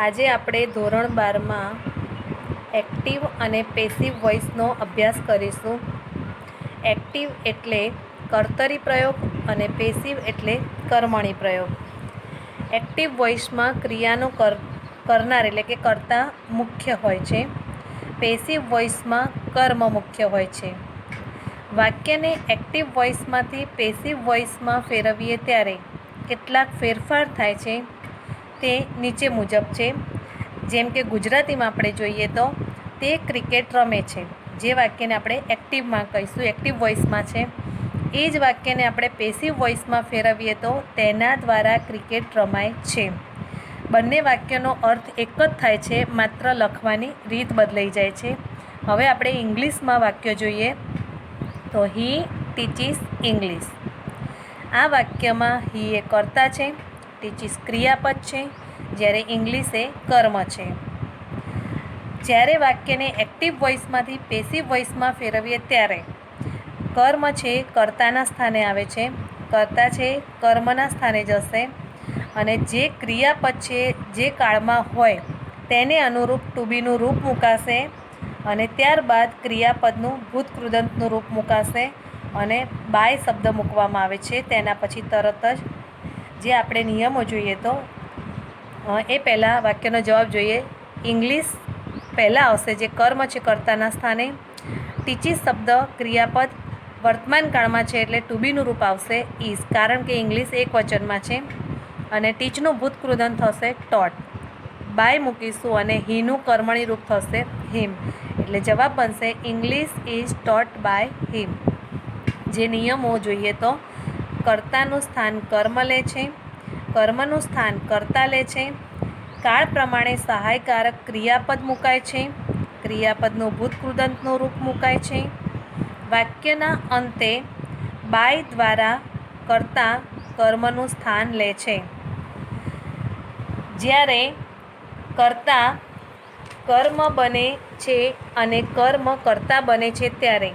આજે આપણે ધોરણ 12માં એક્ટિવ અને પેસિવ વોઇસનો અભ્યાસ કરીશું. એક્ટિવ એટલે કર્તરી પ્રયોગ અને પેસિવ એટલે કર્મણી પ્રયોગ. એક્ટિવ વોઇસમાં ક્રિયાનો કરનાર એટલે કે કર્તા મુખ્ય હોય છે. પેસિવ વોઇસમાં કર્મ મુખ્ય હોય છે. વાક્યને એક્ટિવ વોઇસમાંથી પેસિવ વોઇસમાં ફેરવીએ ત્યારે કેટલાક ફેરફાર થાય છે તે નીચે મુજબ છે. જેમ કે ગુજરાતીમાં આપણે જોઈએ તો તે ક્રિકેટ રમે છે, જે વાક્યને આપણે એક્ટિવમાં કહીશું, એક્ટિવ વોઇસમાં છે. એ જ વાક્યને આપણે પેસિવ વોઇસમાં ફેરવીએ તો તેના દ્વારા ક્રિકેટ રમાય છે. બંને વાક્યનો અર્થ એક જ થાય છે, માત્ર લખવાની રીત બદલાઈ જાય છે. હવે આપણે ઇંગ્લિશમાં વાક્ય જોઈએ તો હી ટીચીસ ઇંગ્લિશ. આ વાક્યમાં હી એ કર્તા છે, ટીચીસ ક્રિયાપદ છે, જ્યારે ઇંગ્લિશ એ કર્મ છે. જ્યારે વાક્યને એક્ટિવ વોઇસમાંથી પેસિવ વોઇસમાં ફેરવીએ ત્યારે કર્મ છે કર્તાના સ્થાને આવે છે, કર્તા છે કર્મના સ્થાને જશે અને જે ક્રિયાપદ છે જે કાળમાં હોય તેને અનુરૂપ ટુ બીનું રૂપ મુકાશે અને ત્યારબાદ ક્રિયાપદનું ભૂતકૃદંતનું રૂપ મુકાશે અને બાય શબ્દ મૂકવામાં આવે છે. તેના પછી તરત જ જે આપણે નિયમો જોઈએ તો એ પહેલાં વાક્યનો જવાબ જોઈએ. ઇંગ્લિશ પહેલાં આવશે, જે કર્મ છે કર્તાના સ્થાને. ટીચીસ શબ્દ ક્રિયાપદ વર્તમાન કાળમાં છે એટલે ટુ બીનું રૂપ આવશે ઇઝ, કારણ કે ઇંગ્લિશ એક વચનમાં છે. અને ટીચનું ભૂતકૃદંત થશે ટોટ. બાય મૂકીશું અને હીનું કર્મણી રૂપ થશે હિમ, એટલે જવાબ બનશે English is taught by him. જે નિયમો જોઈએ તો કર્તાનું સ્થાન કર્મ લે છે, કર્મનું સ્થાન કર્તા લે છે, કાળ પ્રમાણે સહાયકારક ક્રિયાપદ મુકાય છે, ક્રિયાપદનું ભૂતકૃદંતનું રૂપ મુકાય છે, વાક્યના અંતે બાય દ્વારા કર્તા કર્મનું સ્થાન લે છે. જ્યારે કર્તા કર્મ બને છે અને કર્મ કર્તા બને છે ત્યારે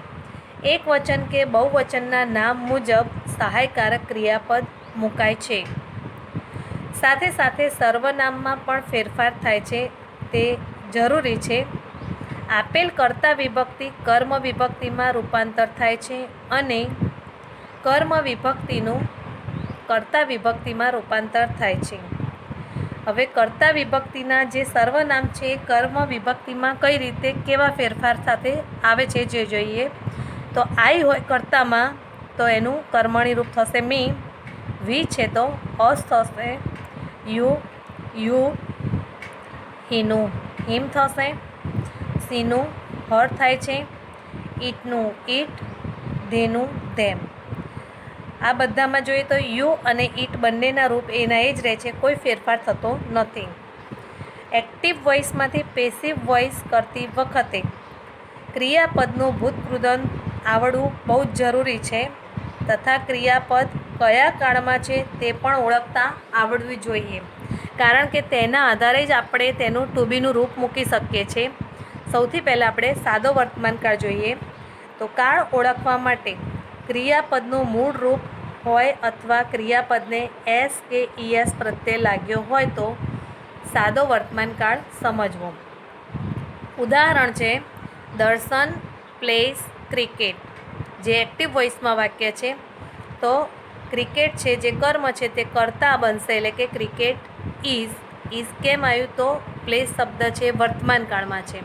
એક વચન કે બહુવચનના નામ મુજબ સહાયકારક ક્રિયાપદ મુકાય છે. સાથે સાથે સર્વનામમાં પણ ફેરફાર થાય છે, તે જરૂરી છે. આપેલ કર્તા વિભક્તિ કર્મ વિભક્તિમાં રૂપાંતર થાય છે અને કર્મ વિભક્તિનું કર્તા વિભક્તિમાં રૂપાંતર થાય છે. હવે કર્તા વિભક્તિના જે સર્વનામ છે એ કર્મ વિભક્તિમાં કઈ રીતે કેવા ફેરફાર સાથે આવે છે જે જોઈએ તો આઈ હોય કર્તામાં તો એનું કર્મણી રૂપ થશે મી, વી છે તો અસ થશે, યુ હીનું હિમ થશે, સીનું હર થાય છે, ઈટનું ઈટ, ધેનું ધેમ. આ બધામાં જોઈએ તો યુ અને ઈટ બંનેના રૂપ એના એ જ રહે છે, કોઈ ફેરફાર થતો નથી. એક્ટિવ વોઇસમાંથી પેસિવ વોઇસ કરતી વખતે ક્રિયાપદનું ભૂતકૃદંત આવડવું બહુ જ જરૂરી છે તથા ક્રિયાપદ કયા કાળમાં છે તે પણ ઓળખતા આવડવું જોઈએ, કારણ કે તેના આધારે જ આપણે તેનું ટુ બીનું રૂપ મૂકી શકીએ છીએ. સૌથી પહેલાં આપણે સાદો વર્તમાન કાળ જોઈએ તો કાળ ઓળખવા માટે ક્રિયાપદનું મૂળ રૂપ હોય અથવા ક્રિયાપદને એસ કે ઈએસ પ્રત્યે લાગ્યો હોય તો સાદો વર્તમાન કાળ સમજવો. ઉદાહરણ છે દર્શન પ્લેસ ક્રિકેટ, જે એક્ટિવ વોઇસમાં વાક્ય છે. તો ક્રિકેટ છે જે કર્મ છે તે કર્તા બનશે, એટલે કે ક્રિકેટ ઇઝ કેમ આવ્યું તો પ્લેસ શબ્દ છે વર્તમાન કાળમાં છે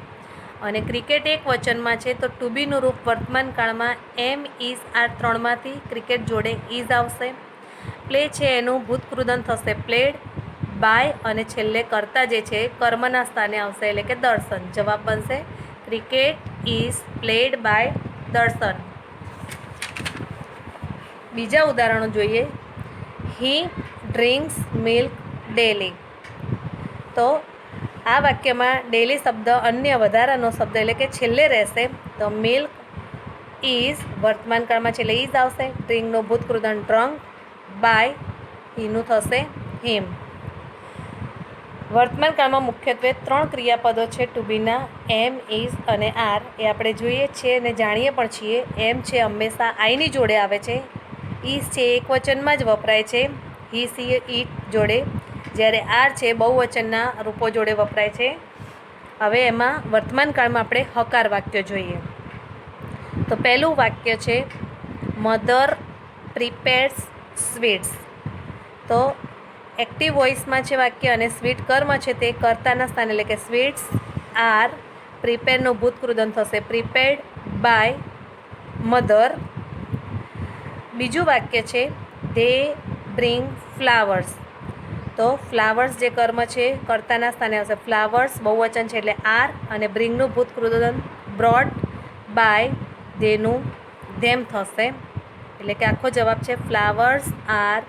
અને ક્રિકેટ એક વચનમાં છે તો ટુ બીનું રૂપ વર્તમાન કાળમાં એમ ઇઝ આ ત્રણમાંથી ક્રિકેટ જોડે ઇઝ આવશે. પ્લે છે એનું ભૂતકૃદંત થશે પ્લેડ, બાય અને છેલ્લે કર્તા જે છે કર્મના સ્થાને આવશે, એટલે કે દર્શન. જવાબ બનશે ક્રિકેટ ઇઝ પ્લેડ બાય દર્શન. બીજા ઉદાહરણો જોઈએ. હી ડ્રિંક્સ મિલ્ક ડેલી. તો આ વાક્યમાં ડેલી શબ્દ અન્ય વધારાનો શબ્દ એટલે કે છેલ્લે રહેશે, તો મિલ્ક ઇઝ વર્તમાન કાળમાં છેલ્લે ઇઝ આવશે, ડ્રિંકનું ભૂતકૃદંત ડ્રંક, બાય હીનું થશે હિમ. વર્તમાન કાળમાં મુખ્યત્વે 3 ક્રિયાપદો છે ટુ બીના, એમ, ઇઝ અને આર. એ આપણે જોઈએ છીએ અને જાણીએ પણ છીએ. એમ છે હંમેશા આઈની જોડે આવે છે, ઇઝ છે એક વચનમાં જ વપરાય છે, હી સી ઈટ જોડે, જ્યારે આર છે બહુવચનના રૂપો જોડે વપરાય છે. હવે એમાં વર્તમાન કાળમાં આપણે હકાર વાક્ય જોઈએ. તો પહેલું વાક્ય છે મધર પ્રિપેર્સ સ્વીટ્સ. તો એક્ટિવ વોઇસમાં છે વાક્ય અને સ્વીટ કર્મ છે તે કર્તાના સ્થાને, એટલે કે સ્વીટ્સ આર પ્રિપેરનું ભૂતકૃદંત થશે પ્રિપેર્ડ બાય મધર. બીજું વાક્ય છે ધે બ્રિંગ ફ્લાવર્સ. તો ફ્લાવર્સ જે કર્મ છે કર્તાના સ્થાને આવશે. ફ્લાવર્સ બહુવચન છે એટલે આર અને બ્રિંગનું ભૂતકૃદંત બ્રોટ બાય ધેનું ધેમ થશે. એટલે કે આખો જવાબ છે flowers are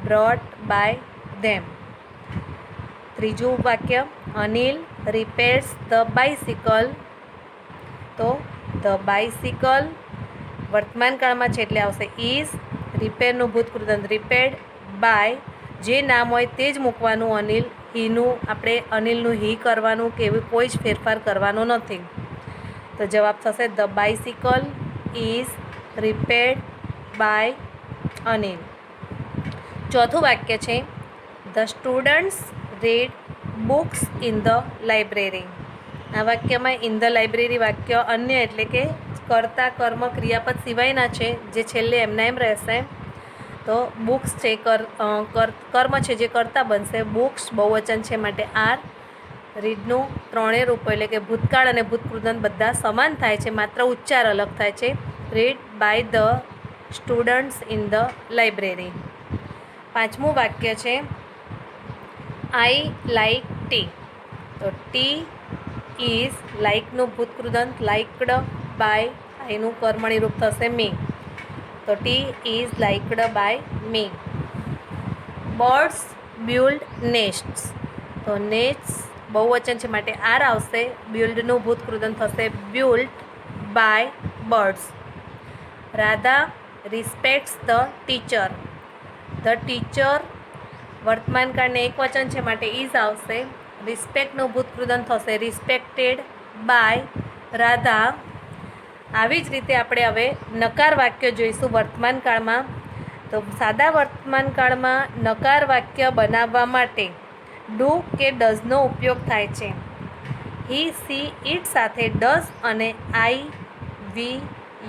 brought by them. ત્રીજું વાક્ય અનિલ રિપેર્સ ધ બાઇસિકલ. તો ધ બાઇસિકલ વર્તમાન કાળમાં છે એટલે આવશે ઇઝ. રિપેરનું ભૂતકૃદંત રિપેર્ડ બાય જે નામ હોય તે જ મૂકવાનું. અનિલ હીનું આપણે અનિલનું હી કરવાનું કે એવું કોઈ જ ફેરફાર કરવાનો નથી. તો જવાબ થશે the bicycle is repaired by Anil. ચોથું વાક્ય છે the students read books in the library. આ વાક્યમાં ઇન ધ લાઇબ્રેરી વાક્ય અન્ય એટલે કે કર્તા કર્મ ક્રિયાપદ સિવાયના છે જે છેલ્લે એમના એમ રહેશે. તો બુક્સ છે કર્મ છે જે કર્તા બનશે. બુક્સ બહુવચન છે માટે આર. રીડનું ત્રણેય રૂપો એટલે કે ભૂતકાળ અને ભૂતકૃદંત બધા સમાન થાય છે, માત્ર ઉચ્ચાર અલગ થાય છે. Read by the students in the library. પાંચમું વાક્ય છે આઈ લાઇક ટી. તો ટી ઇઝ લાઇકનું ભૂતકૃદંત લાઇકડ બાય આઈનું કર્મણી રૂપ થશે મી. તો tea is liked by me. Birds build nests. તો નેસ્ટ્સ બહુવચન છે માટે આર આવશે. બિલ્ડનું ભૂતકૃદંત થશે build by birds. Radha respects the teacher. The teacher વર્તમાન કાળને એક વચન છે માટે ઇઝ આવશે. રિસ્પેક્ટનું ભૂતકૃદંત થશે રિસ્પેક્ટેડ બાય રાધા. આવી જ રીતે આપણે હવે નકાર વાક્ય જોઈશું વર્તમાન કાળમાં. તો સાદા વર્તમાન કાળમાં નકાર વાક્ય બનાવવા માટે ડુ કે ડઝનો ઉપયોગ થાય છે. હી સી ઇટ સાથે ડઝ અને આઈ વી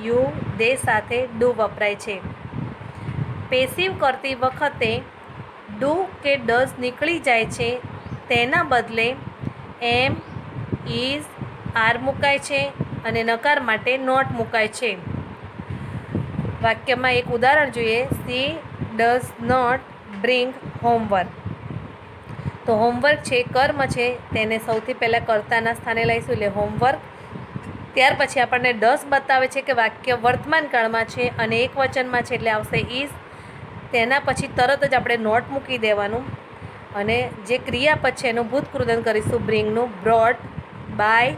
યુ દે સાથે ડુ વપરાય છે. પેસિવ કરતી વખતે ડુ કે ડઝ નીકળી જાય છે, તેના બદલે એમ ઇઝ આર મુકાય છે અને નકાર માટે નોટ મુકાય છે. વાક્યમાં એક ઉદાહરણ જોઈએ. She does not bring homework. તો હોમવર્ક છે કર્મ છે તેને સૌથી પહેલાં કર્તાના સ્થાને લઈશું એટલે હોમવર્ક. ત્યાર પછી આપણને ડઝ બતાવે છે કે વાક્ય વર્તમાન કાળમાં છે અને એક વચનમાં છે એટલે આવશે ઇઝ. તેના પછી તરત જ આપણે નોટ મૂકી દેવાનું અને જે ક્રિયાપદ છે એનું ભૂતકૃદંત કરીશું બ્રિંગનું બ્રોટ બાય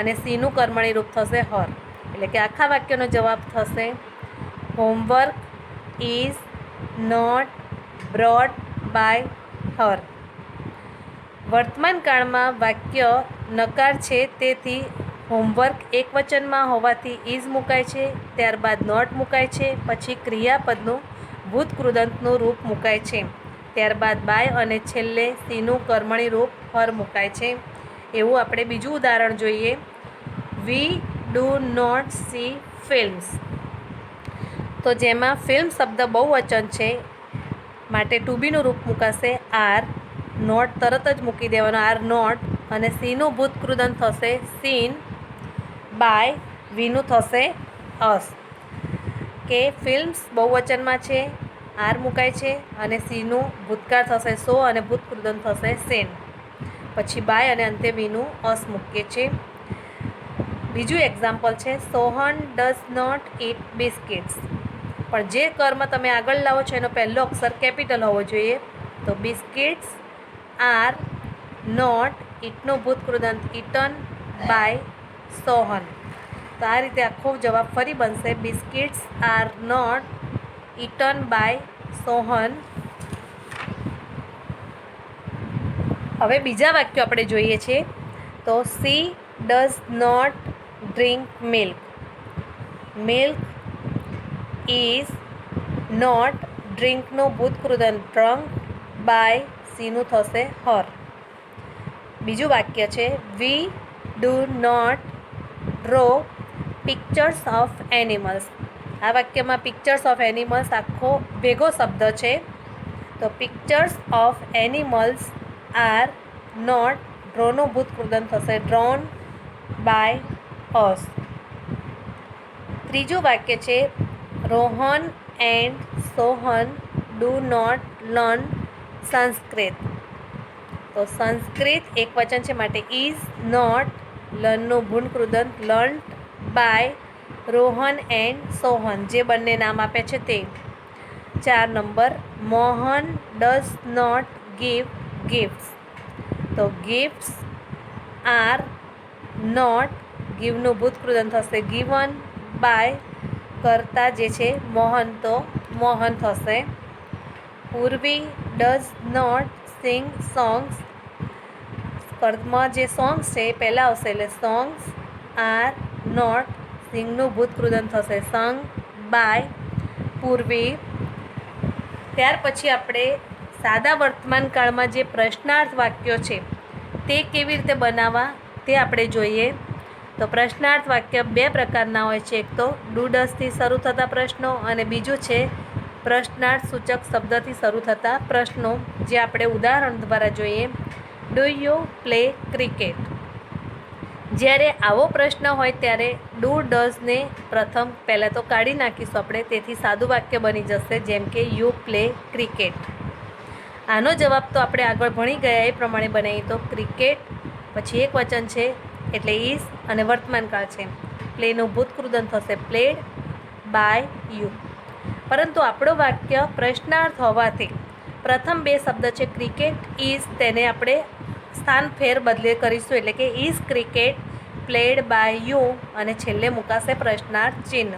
અને સીનું કર્મણી રૂપ થશે હર. એટલે કે આખા વાક્યનો જવાબ થશે homework is not brought by her. વર્તમાન કાળમાં વાક્ય નકાર છે તેથી હોમવર્ક એક વચનમાં હોવાથી ઇઝ મુકાય છે, ત્યારબાદ નોટ મુકાય છે, પછી ક્રિયાપદનું ભૂતકૃદંતનું રૂપ મુકાય છે, ત્યારબાદ બાય અને છેલ્લે સીનું કર્મણી રૂપ હર મુકાય છે. એવું આપણે બીજું ઉદાહરણ જોઈએ. We do not see films. તો જેમાં ફિલ્મ શબ્દ બહુવચન છે માટે ટુ બીનું રૂપ મુકાશે આર. નોટ તરત જ મૂકી દેવાનો આર નોટ અને સીનું ભૂતકૃદંત થશે સીન બાય વીનું થશે અસ. કે ફિલ્મ્સ બહુવચનમાં છે આર મુકાય છે અને સીનું ભૂતકાળ થશે સો અને ભૂતકૃદંત થશે સેન. પછી બાય અને અંતે વીનું અસ મૂકીએ છીએ. બીજું એક્ઝામ્પલ છે Sohan does not eat biscuits. પણ જે કર્મ તમે આગળ લાવો છો એનો પહેલો અક્ષર કેપિટલ હોવો જોઈએ. તો બિસ્કિટ્સ આર નોટ ઇટનું ભૂતકૃદંત ઇટન બાય સોહન. તો આ રીતે આખો જવાબ ફરી બનશે biscuits are not eaten by Sohan. હવે બીજા વાક્યો આપણે જોઈએ છીએ. તો she does not drink milk. Milk is not ડ્રિંકનું ભૂતકૃદંત ડ્રંક બાય સીનું થશે હર. બીજું વાક્ય છે we do not draw pictures of animals. આ વાક્યમાં પિક્ચર્સ ઓફ એનિમલ્સ આખો ભેગો શબ્દ છે. તો pictures of animals are not, ડ્રોનું ભૂતકૃદંત થશે ડ્રોન બાય અસ. ત્રીજું વાક્ય છે Rohan and Sohan do not learn Sanskrit. તો સંસ્કૃત એક વચન છે માટે ઇઝ નોટ, લર્નનું ભૂતકૃદંત learned by Rohan and Sohan, જે બંને નામ આપે છે તે. 4 number Mohan does not give gifts. તો ગિફ્ટ્સ આર નોટ, ગીવનું ભૂતકૃદંત થશે ગિવન બાય, કરતા જે છે મોહન તો મોહન થશે. પૂર્વી ડઝ નોટ સિંગ સોંગ્સ. કર્મમાં જે સોંગ્સ છે એ પહેલાં આવશે એટલે સોંગ્સ આર નોટ, સિંગનું ભૂતકૃદંત થશે સંગ બાય પૂર્વી. ત્યાર પછી આપણે સાદા વર્તમાન કાળમાં જે પ્રશ્નાર્થ વાક્યો છે તે કેવી રીતે બનાવવા તે આપણે જોઈએ. તો પ્રશ્નાર્થ વાક્ય 2 પ્રકારના હોય છે. એક તો ડુ ડઝથી શરૂ થતા પ્રશ્નો અને બીજું છે પ્રશ્નાર્થ સૂચક શબ્દથી શરૂ થતા પ્રશ્નો, જે આપણે ઉદાહરણ દ્વારા જોઈએ. Do you play cricket. જ્યારે આવો પ્રશ્ન હોય ત્યારે ડુ ડઝને પહેલાં તો કાઢી નાખીશું આપણે, તેથી સાદું વાક્ય બની જશે જેમ કે યુ પ્લે ક્રિકેટ. આનો જવાબ તો આપણે આગળ ભણી ગયા એ પ્રમાણે બનાવીએ તો ક્રિકેટ પછી એક વચન છે એટલે ઇઝ અને વર્તમાનકાળ છે. પ્લેનું ભૂતકૃદંત થશે પ્લેડ બાય યુ. પરંતુ આપણો વાક્ય પ્રશ્નાર્થ હોવાથી પ્રથમ 2 શબ્દ છે ક્રિકેટ ઇઝ, તેને આપણે સ્થાન ફેર બદલે કરીશું એટલે કે is cricket played by you અને છેલ્લે મુકાશે પ્રશ્નાર્થ ચિહ્ન.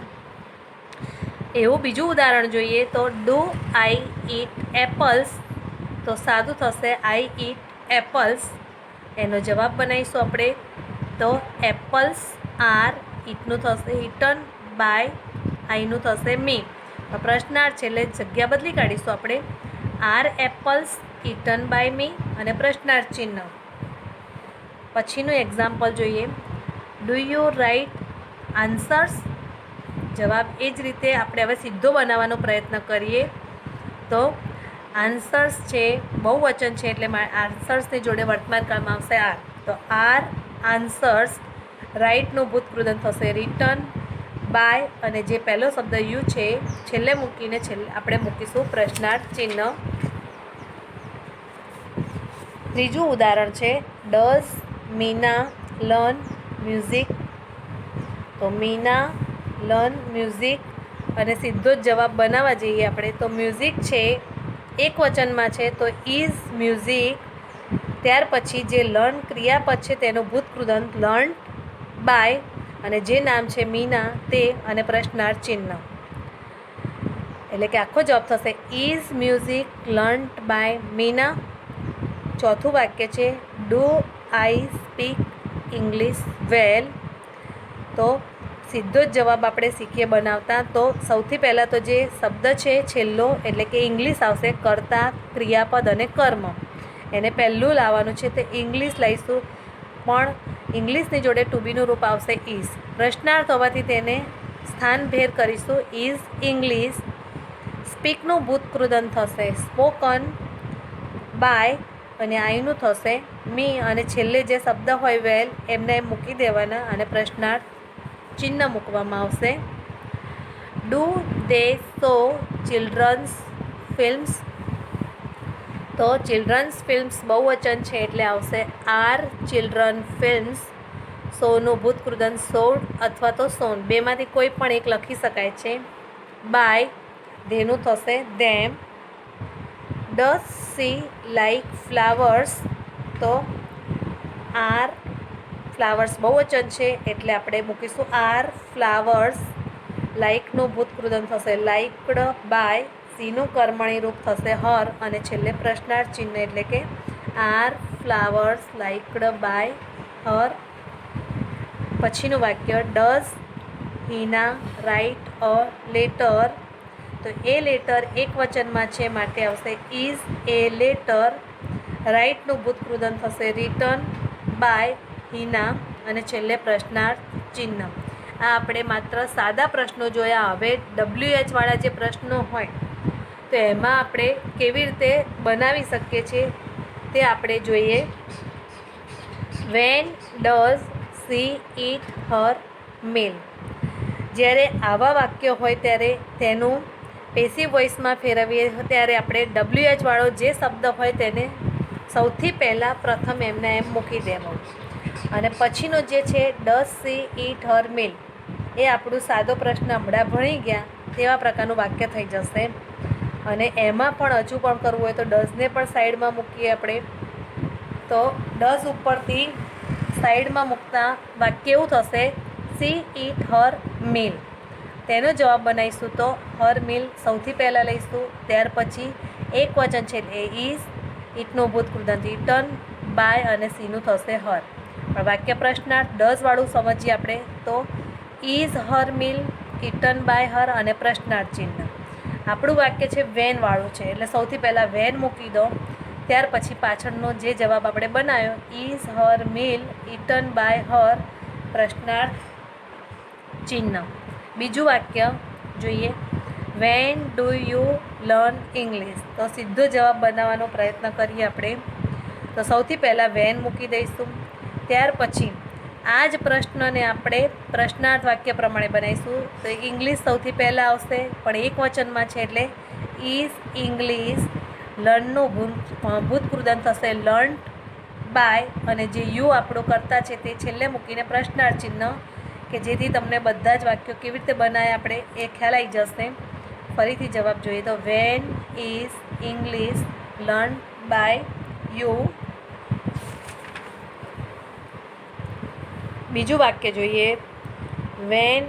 એવું બીજું ઉદાહરણ જોઈએ તો ડુ આઈ ઈટ એપલ્સ. તો સાદું થશે આઈ ઈટ એપલ્સ. એનો જવાબ બનાવીશું આપણે. તો એપલ્સ આર, ઈટનું થશે ઈટન બાય, આઈનું થશે મી. પ્રશ્નાર્થ છેલ્લે જગ્યા બદલી કાઢીશું આપણે. Are apples eaten by me અને પ્રશ્નાર્થ ચિહ્ન. પછીનું એક્ઝામ્પલ જોઈએ. Do you write answers. જવાબ એ જ રીતે આપણે હવે સીધો બનાવવાનો પ્રયત્ન કરીએ. તો આન્સર્સ છે બહુવચન છે એટલે આન્સર્સની જોડે વર્તમાનકાળમાં આવશે આર. તો આર આન્સર્સ, રાઇટનું ભૂતકૃદંત થશે રિટન બાય અને જે પહેલો શબ્દ યુ છે છેલ્લે મૂકીને આપણે મૂકીશું પ્રશ્નાર્થ ચિહ્ન. ત્રીજું ઉદાહરણ છે ડઝ મીના લર્ન મ્યુઝિક. તો મીના લર્ન મ્યુઝિક અને સીધો જ જવાબ બનાવવા જઈએ આપણે. તો મ્યુઝિક છે એક વચનમાં છે તો ઇઝ મ્યુઝિક. ત્યાર પછી જે લર્ન ક્રિયાપદ છે તેનું ભૂતકૃદંત લર્ન બાય અને જે નામ છે મીના તે અને પ્રશ્નાર્થ ચિહ્ન. એટલે કે આખો જવાબ થશે is music learned by Meena. ચોથું વાક્ય છે do I speak English well. તો સીધો જ જવાબ આપણે શીખીએ બનાવતા. તો સૌથી પહેલાં તો જે શબ્દ છે છેલ્લો એટલે કે ઇંગ્લિશ આવશે, કર્તા ક્રિયાપદ અને કર્મ, એને પહેલું લાવવાનું છે તો ઇંગ્લિશ લઈશું. પણ ઇંગ્લિશની જોડે ટુ બીનું રૂપ આવશે ઇઝ. પ્રશ્નાર્થ હોવાથી તેને સ્થાનભેર કરીશું ઇઝ ઇંગ્લિશ. સ્પીકનું ભૂતકૃદંત થશે સ્પોકન બાય અને આઈનું થશે મી અને છેલ્લે જે શબ્દ હોય વેલ એમને મૂકી દેવાના અને પ્રશ્નાર્થ ચિહ્ન મૂકવામાં આવશે. Do they show children's films. તો ચિલ્ડ્રન્સ ફિલ્મ્સ બહુવચન છે એટલે આવશે આર ચિલ્ડ્રન ફિલ્મ્સ. શોનું ભૂતકૃદંત શોડ અથવા તો સોન, બેમાંથી કોઈ પણ એક લખી શકાય છે. બાય, ધેનું થશે them. Does she like flowers. તો આર ફ્લાવર્સ બહુવચન છે એટલે આપણે મૂકીશું આર ફ્લાવર્સ. લાઈકનું ભૂતકૃદંત થશે લાઈકડ બાય, સીનું કર્મણી રૂપ થશે હર અને છેલ્લે પ્રશ્નાર્થ ચિહ્ન એટલે કે આર ફ્લાવર્સ લાઈકડ બાય હર. પછીનું વાક્ય does Hina write a letter. તો એ લેટર એક વચનમાં છે માટે આવશે ઇઝ એ લેટર રાઇટનું ભૂતકૃદંત થશે રિટન બાય હિના અને છેલ્લે પ્રશ્નાર્થ ચિહ્ન. આ આપણે માત્ર સાદા પ્રશ્નો જોયા. હવે WH વાળા જે પ્રશ્નો હોય તો એમાં આપણે કેવી રીતે બનાવી શકીએ છીએ તે આપણે જોઈએ. When does she eat her meal. જ્યારે આવા વાક્ય હોય ત્યારે તેનું પેસિવ વોઇસમાં ફેરવીએ ત્યારે આપણે WH વાળો જે શબ્દ હોય તેને સૌથી પહેલાં પ્રથમ એમને એમ મૂકી દેવો અને પછીનો જે છે does she eat her meal એ આપણું સાદો પ્રશ્ન હમણાં ભણી ગયા તેવા પ્રકારનું વાક્ય થઈ જશે. અને એમાં પણ હજુ પણ કરવું હોય તો ડઝને પણ સાઈડમાં મૂકીએ આપણે. તો ડઝ ઉપરથી સાઈડમાં મૂકતા વાક્ય એવું થશે સી ઇટ હર મીલ. તેનો જવાબ બનાવીશું તો હર મીલ સૌથી પહેલાં લઈશું, ત્યાર પછી એક વચન છે એ ઇઝ, ઇટનું ભૂતકૃદંત ઇટન, બાય અને સીનું થશે હર. પણ વાક્ય પ્રશ્નાર્થ ડઝવાળું સમજીએ આપણે તો is her meal, eaten by her અને પ્રશ્નાર્થ ચિહ્ન. આપણું વાક્ય છે વેનવાળું છે એટલે સૌથી પહેલાં વેન મૂકી દો, ત્યાર પછી પાછળનો જે જવાબ આપણે બનાવ્યો is her meal eaten by her પ્રશ્નાર્થ ચિહ્ન. બીજું વાક્ય જોઈએ. When do you learn English. તો સીધો જવાબ બનાવવાનો પ્રયત્ન કરીએ આપણે. તો સૌથી પહેલાં વેન મૂકી દઈશું, ત્યાર પછી આ જ પ્રશ્નને આપણે પ્રશ્નાર્થ વાક્ય પ્રમાણે બનાવીશું. તો ઇંગ્લિશ સૌથી પહેલાં આવશે પણ એક વચનમાં છે એટલે ઇઝ ઇંગ્લિશ. લર્નનું ભૂતકૃદંત થશે લર્ન્ટ બાય અને જે યુ આપણું કરતા છે તે છેલ્લે મૂકીને પ્રશ્નાર્થ ચિહ્ન કે જેથી તમને બધા જ વાક્યો કેવી રીતે બનાવે આપણે એ ખ્યાલ આવી જશે. ફરીથી જવાબ જોઈએ તો when is English learn by you. બીજું વાક્ય જોઈએ. When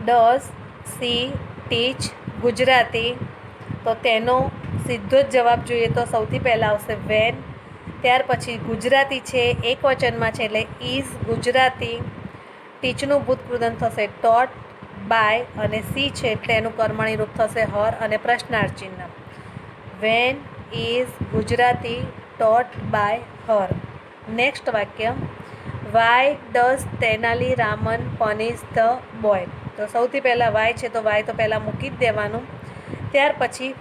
does she teach Gujarati. તો તેનો સીધો જ જવાબ જોઈએ તો સૌથી પહેલાં આવશે વેન, ત્યાર પછી ગુજરાતી છે એક વચનમાં છે એટલે ઇઝ ગુજરાતી. ટીચનું ભૂતકૃદંત થશે ટોટ બાય અને સી છે એટલે એનું કર્મણી રૂપ થશે હર અને પ્રશ્નાર્થ ચિહ્ન. When is Gujarati taught by her. Next વાક્ય. Why does Tenali Raman punish the boy. તો સૌથી પહેલાં વાય છે તો વાય તો પહેલાં મૂકી જ દેવાનું, ત્યાર પછી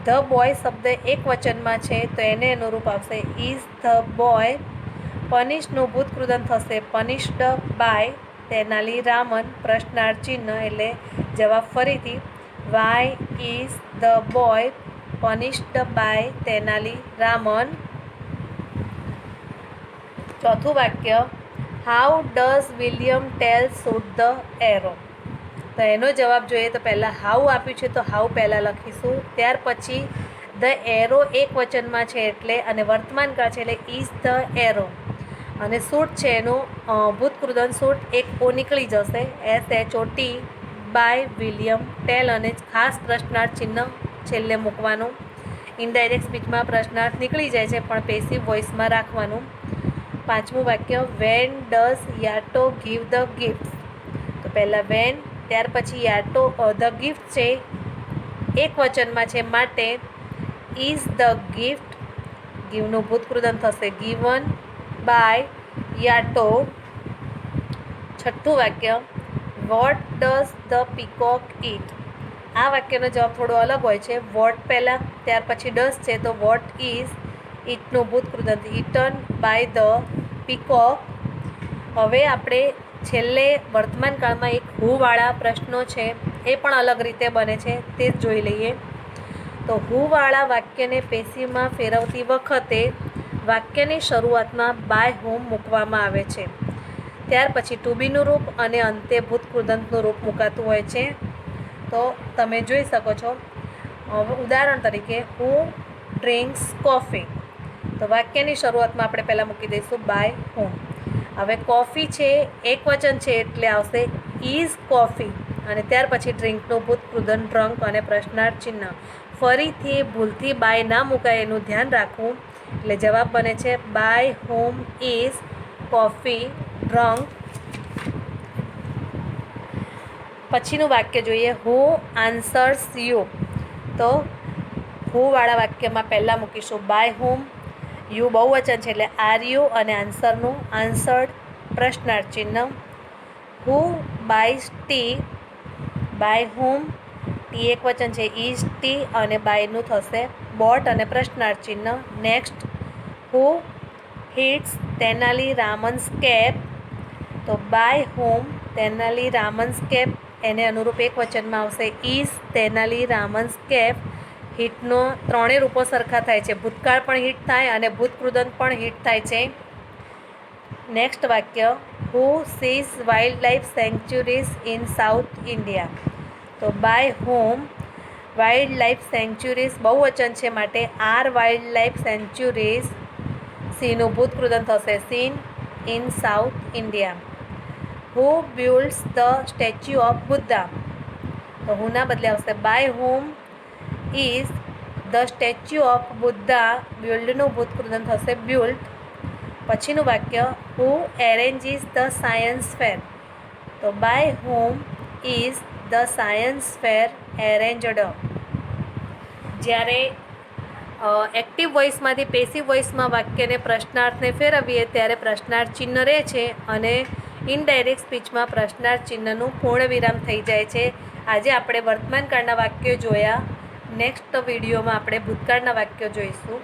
ધ બોય શબ્દ એક વચનમાં છે તો એને અનુરૂપ આવશે ઇઝ ધ બોય. પનિશનું ભૂતકૃદંત થશે પનિશ્ડ બાય તેનાલી રામન પ્રશ્નાર્થ ચિહ્ન એટલે જવાબ ફરીથી why is the boy punished by Tenali Raman. ચોથું વાક્ય. How does William Tell shoot the arrow. તો એનો જવાબ જોઈએ તો પહેલાં હાઉ આપ્યું છે તો હાઉ પહેલાં લખીશું, ત્યાર પછી ધ એરો એક વચનમાં છે એટલે અને વર્તમાન કાળ છે એટલે ઇઝ ધ એરો અને શૂટ છે એનું ભૂતકૃદંત શૂટ એક ઓ નીકળી જશે SHOT બાય વિલિયમ ટેલ અને ખાસ પ્રશ્નાર્થ ચિહ્ન છેલ્લે મૂકવાનું. ઇનડાયરેક્ટ સ્પીચમાં પ્રશ્નાર્થ નીકળી જાય છે પણ પેસિવ વોઇસમાં રાખવાનું. પાંચમું વાક્ય. વેન ડઝ યાટો ગીવ ધ ગિફ્ટ. તો પહેલાં વેન, ત્યાર પછી યાટો ધ ગિફ્ટ છે એક વચનમાં છે માટે ઇઝ ધ ગિફ્ટ. ગીવનું ભૂતકૃદંત થશે ગીવન બાય યાટો. છઠ્ઠું વાક્ય. What does the peacock it. આ વાક્યનો જવાબ થોડો અલગ હોય છે. વોટ પહેલાં, ત્યાર પછી ડઝ છે તો વોટ ઇઝ. ઇટનું ભૂતકૃદંત ઇટન બાય ધ પીકોક. હવે આપણે છેલ્લે વર્તમાન કાળમાં એક હુવાળા પ્રશ્નો છે એ પણ અલગ રીતે બને છે તે જ જોઈ લઈએ. તો હુવાળા વાક્યને પેસિવમાં ફેરવતી વખતે વાક્યની શરૂઆતમાં બાય હોમ મૂકવામાં આવે છે, ત્યાર પછી ટુ બીનું રૂપ અને અંતે ભૂતકૃદંતનું રૂપ મુકાતું હોય છે. તો તમે જોઈ શકો છો. ઉદાહરણ તરીકે હુ ડ્રિંક્સ કોફી. તો વાક્યની શરૂઆતમાં આપણે પહેલાં મૂકી દઈશું બાય હોમ. હવે કોફી છે એક વચન છે એટલે આવશે ઇઝ કોફી અને ત્યાર પછી ડ્રિંકનું ભૂતકૃદંત ડ્રંક અને પ્રશ્નાર્થ ચિહ્ન. ફરીથી ભૂલથી બાય ના મુકાય એનું ધ્યાન રાખવું. એટલે જવાબ બને છે by whom is coffee drunk. પછીનું વાક્ય જોઈએ. Who answers you. તો હુવાળા વાક્યમાં પહેલાં મૂકીશું બાય હોમ, યુ બહુવચન છે એટલે આર યુ અને આન્સરનું આન્સર્ડ પ્રશ્નાર્થ ચિહ્ન. Who buys tea, by whom, tea એક વચન છે ઇઝ ટી અને બાયનું થશે બોટ અને પ્રશ્નાર્થ ચિહ્ન. નેક્સ્ટ, હુ હિટ્સ તેનાલી રામન્સ કેપ, તો by whom Tenali Raman's cap એને અનુરૂપ એક વચનમાં આવશે ઇઝ તેનાલી રામન્સ કેપ. હિટનો ત્રણેય રૂપો સરખા થાય છે, ભૂતકાળ પણ હિટ થાય અને ભૂતકૃદંત પણ હિટ થાય છે. નેક્સ્ટ વાક્ય, who sees wildlife sanctuaries in south India, તો by whom wildlife sanctuaries બહુવચન છે માટે આર વાઇલ્ડ લાઈફ સેન્ચ્યુરીઝ સીનું ભૂતકૃદંત થશે seen in south India. Who builds the statue of Buddha, તો હુના બદલે આવશે by whom is the statue of Buddha, બિલ્ડનું ભૂતકૃદંત થશે બિલ્ડ. પછીનું વાક્ય, હુ એરેન્જીસ ધ સાયન્સ ફેર, તો by whom is the science fair arranged. જ્યારે એક્ટિવ વોઇસમાંથી પેસિવ વોઇસમાં વાક્યને પ્રશ્નાર્થને ફેરવીએ ત્યારે પ્રશ્નાર્થ ચિહ્ન રહે છે અને ઇનડાયરેક્ટ સ્પીચમાં પ્રશ્નાર્થ ચિહ્નનું પૂર્ણ વિરામ થઈ જાય છે. આજે આપણે વર્તમાન કાળના વાક્યો જોયા. નેક્સ્ટ વિડીયોમાં આપણે ભૂતકાળના વાક્યો જોઈશું.